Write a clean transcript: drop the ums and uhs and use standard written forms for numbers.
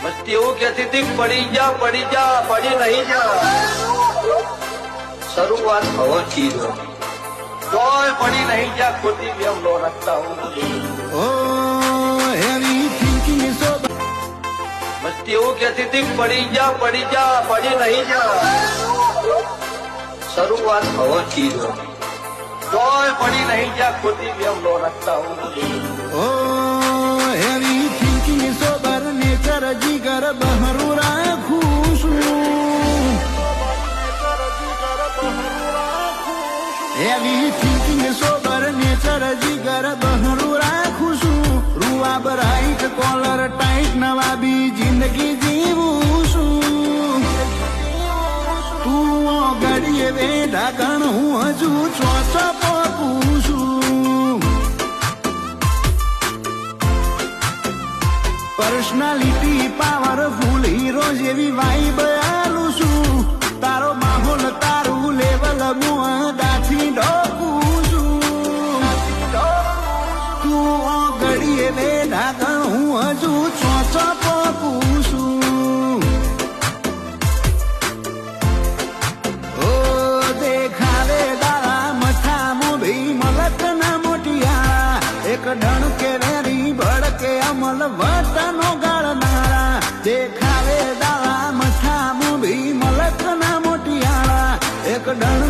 મસ્તી એવું કહેતી હતી પડી જા પડી નહીં જા શરૂઆત હવાથી તોય પડી નહીં જા ખોટી બેમ નો રખતા હું મસ્તી એવું કહેતી હતી પડી જા પડી નહીં જા શરૂઆત હવાથી તોય પડી નહીં જા ખોટી બેમ નો રખતા હું જીગર બહરું રાખું છું એવી થિંકિંગ સોબર નેચર જીગર બહરું રાખું છું રૂઆ બ્રાઇટ કોલર ટાઈટ નવાબી જિંદગી જીવું છું તું ઘડીએ વે ઢાકણ હું હજુ ચોચો પોકું છું પર્સનાલિટી પાવરફુલ હીરો જેવી વાઈબ આલું છું તારો માહોલ તારું લેવલ મુઆદાથી ઢોકું છું તું ઘડીએ બે ઢાકણ હું હજુ ચોચો પોકું છું ઓ દેખાવે દારા મઠા મોભી મલક ના મોટિયા એક ઢણકે વેરી ભડકે અમલ વતનો ગાળનારા દેખાવે દાળા મઠા મૂવી મલક ના મોટિયાળા એક ડણ